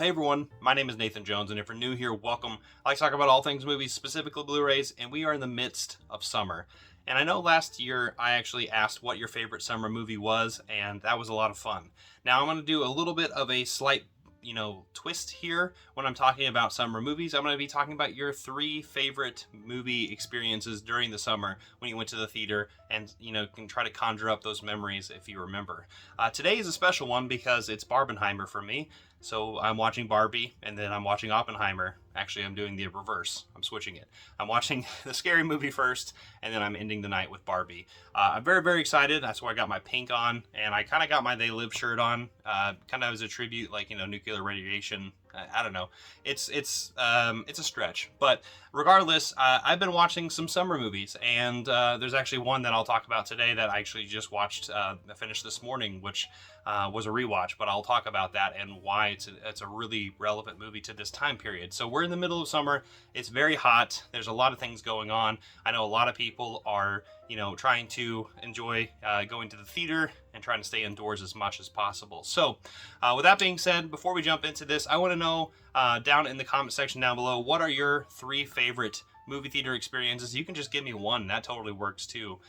Hey everyone, my name is Nathan Jones, and if you're new here, welcome. I like to talk about all things movies, specifically Blu-rays, and we are in the midst of summer. And I know last year I actually asked what your favorite summer movie was, and that was a lot of fun. Now I'm going to do a little bit of a slight twist here when I'm talking about summer movies. I'm going to be talking about your 3 favorite movie experiences during the summer when you went to the theater, and can try to conjure up those memories if you remember. Today is a special one because it's Barbenheimer for me. So I'm watching Barbie, and then I'm watching Oppenheimer. Actually, I'm doing the reverse. I'm switching it. I'm watching the scary movie first, and then I'm ending the night with Barbie. I'm very, very excited. That's why I got my pink on, and I kind of got my They Live shirt on, kind of as a tribute, like, nuclear radiation. I don't know. It's a stretch, but regardless, I've been watching some summer movies, and there's actually one that I'll talk about today that I actually just watched, finished this morning, which was a rewatch, but I'll talk about that and why it's a really relevant movie to this time period. So we're in the middle of summer. It's very hot. There's a lot of things going on. I know a lot of people are, trying to enjoy going to the theater and trying to stay indoors as much as possible. So with that being said, before we jump into this, I want to know down in the comment section down below, what are your 3 favorite movie theater experiences? You can just give me one. That totally works too,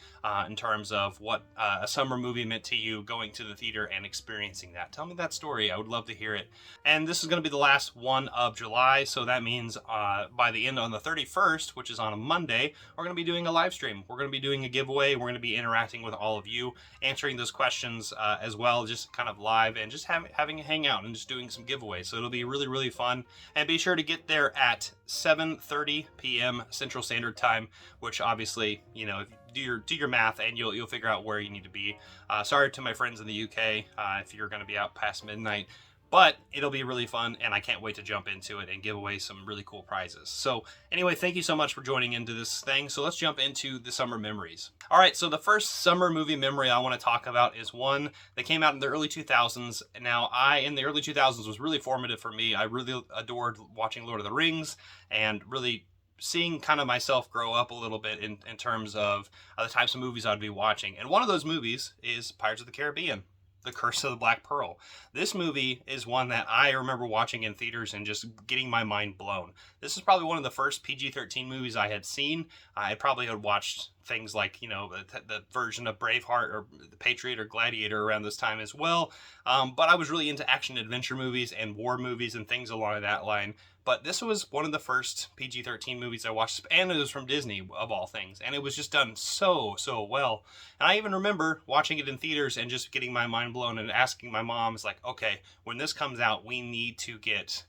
in terms of what a summer movie meant to you, going to the theater and experiencing that. Tell me that story. I would love to hear it. And this is going to be the last one of July, so that means by the end on the 31st, which is on a Monday, we're going to be doing a live stream. We're going to be doing a giveaway. We're going to be interacting with all of you, answering those questions as well, just kind of live, and just having a hangout and just doing some giveaways. So it'll be really, really fun. And be sure to get there at 7:30 p.m. Central Standard Time, which obviously, if you do your math, and you'll figure out where you need to be. Sorry to my friends in the UK if you're going to be out past midnight, but it'll be really fun, and I can't wait to jump into it and give away some really cool prizes. So anyway, thank you so much for joining into this thing. So let's jump into the summer memories. All right, so the first summer movie memory I want to talk about is one that came out in the early 2000s. Now, in the early 2000s was really formative for me. I really adored watching Lord of the Rings, and really seeing kind of myself grow up a little bit in terms of the types of movies I'd be watching. And one of those movies is Pirates of the Caribbean, The Curse of the Black Pearl. This movie is one that I remember watching in theaters and just getting my mind blown. This is probably one of the first PG-13 movies I had seen. I probably had watched things like, the version of Braveheart or The Patriot or Gladiator around this time as well. But I was really into action adventure movies and war movies and things along that line. But this was one of the first PG-13 movies I watched, and it was from Disney, of all things. And it was just done so, so well. And I even remember watching it in theaters and just getting my mind blown and asking my mom, it's like, okay, when this comes out, we need to get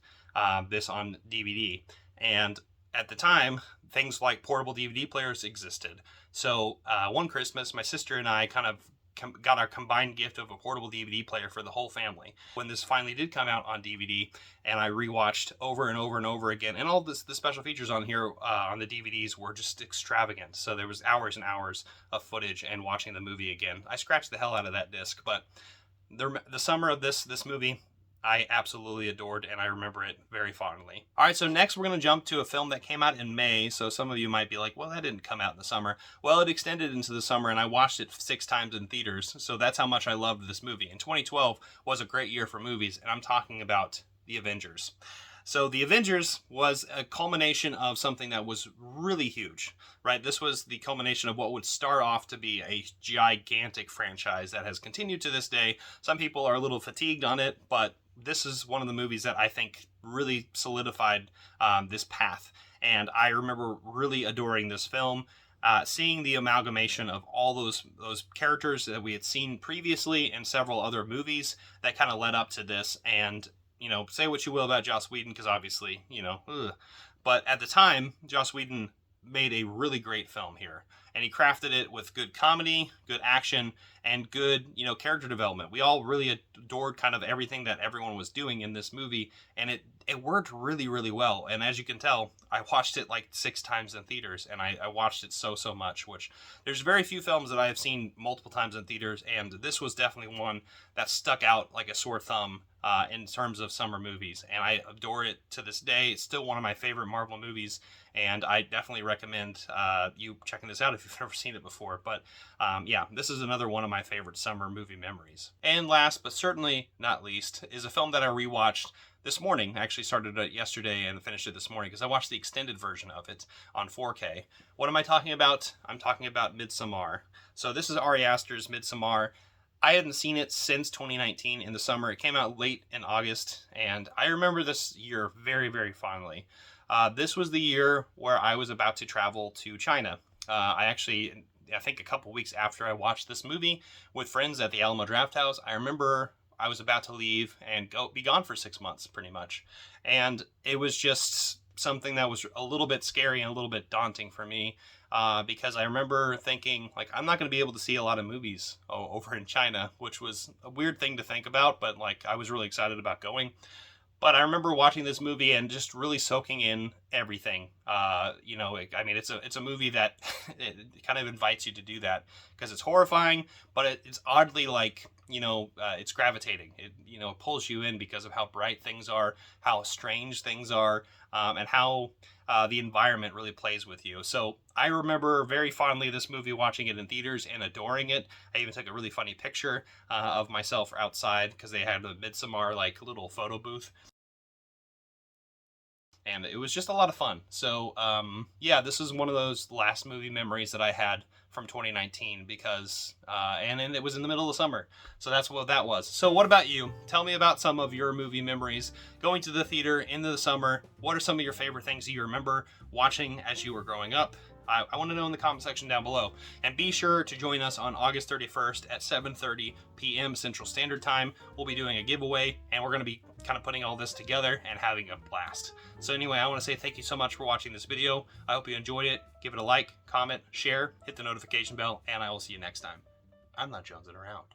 this on DVD. And at the time, things like portable DVD players existed. So one Christmas, my sister and I kind of got our combined gift of a portable DVD player for the whole family. When this finally did come out on DVD, and I rewatched over and over and over again, and all the special features on here on the DVDs were just extravagant. So there was hours and hours of footage and watching the movie again. I scratched the hell out of that disc, but the summer of this movie, I absolutely adored, and I remember it very fondly. All right, so next we're going to jump to a film that came out in May. So some of you might be like, well, that didn't come out in the summer. Well, it extended into the summer, and I watched it 6 times in theaters. So that's how much I loved this movie. And 2012 was a great year for movies, and I'm talking about The Avengers. So The Avengers was a culmination of something that was really huge, right? This was the culmination of what would start off to be a gigantic franchise that has continued to this day. Some people are a little fatigued on it, but this is one of the movies that I think really solidified this path. And I remember really adoring this film, seeing the amalgamation of all those characters that we had seen previously in several other movies that kind of led up to this. And, say what you will about Joss Whedon, because obviously, but at the time, Joss Whedon made a really great film here, and he crafted it with good comedy, good action, and good, character development. We all really adored kind of everything that everyone was doing in this movie, and it worked really, really well. And as you can tell, I watched it like 6 times in theaters, and I watched it so much, which there's very few films that I have seen multiple times in theaters, and this was definitely one that stuck out like a sore thumb in terms of summer movies, and I adore it to this day. It's still one of my favorite Marvel movies, and I definitely recommend you checking this out if you've never seen it before. But yeah, this is another one of my favorite summer movie memories. And last but certainly not least is a film that I rewatched this morning. I actually started it yesterday and finished it this morning because I watched the extended version of it on 4K. What am I talking about? I'm talking about Midsommar. So this is Ari Aster's Midsommar. I hadn't seen it since 2019 in the summer. It came out late in August, and I remember this year very, very fondly. This was the year where I was about to travel to China. I think a couple weeks after I watched this movie with friends at the Alamo Drafthouse, I remember I was about to leave and be gone for 6 months, pretty much. And it was just something that was a little bit scary and a little bit daunting for me, because I remember thinking, like, I'm not going to be able to see a lot of movies over in China, which was a weird thing to think about, but like I was really excited about going. But I remember watching this movie and just really soaking in everything. It's a movie that it kind of invites you to do that because it's horrifying, but it's oddly like, it's gravitating. It pulls you in because of how bright things are, how strange things are, and how the environment really plays with you. So I remember very fondly this movie, watching it in theaters and adoring it. I even took a really funny picture of myself outside because they had a Midsommar like little photo booth. And it was just a lot of fun. So, yeah, this is one of those last movie memories that I had from 2019 because, and it was in the middle of summer. So that's what that was. So what about you? Tell me about some of your movie memories going to the theater in the summer. What are some of your favorite things that you remember watching as you were growing up? I want to know in the comment section down below. And be sure to join us on August 31st at 7:30 p.m. Central Standard Time. We'll be doing a giveaway, and we're going to be kind of putting all this together and having a blast. So anyway, I want to say thank you so much for watching this video. I hope you enjoyed it. Give it a like, comment, share, hit the notification bell, and I will see you next time. I'm not jonesing around.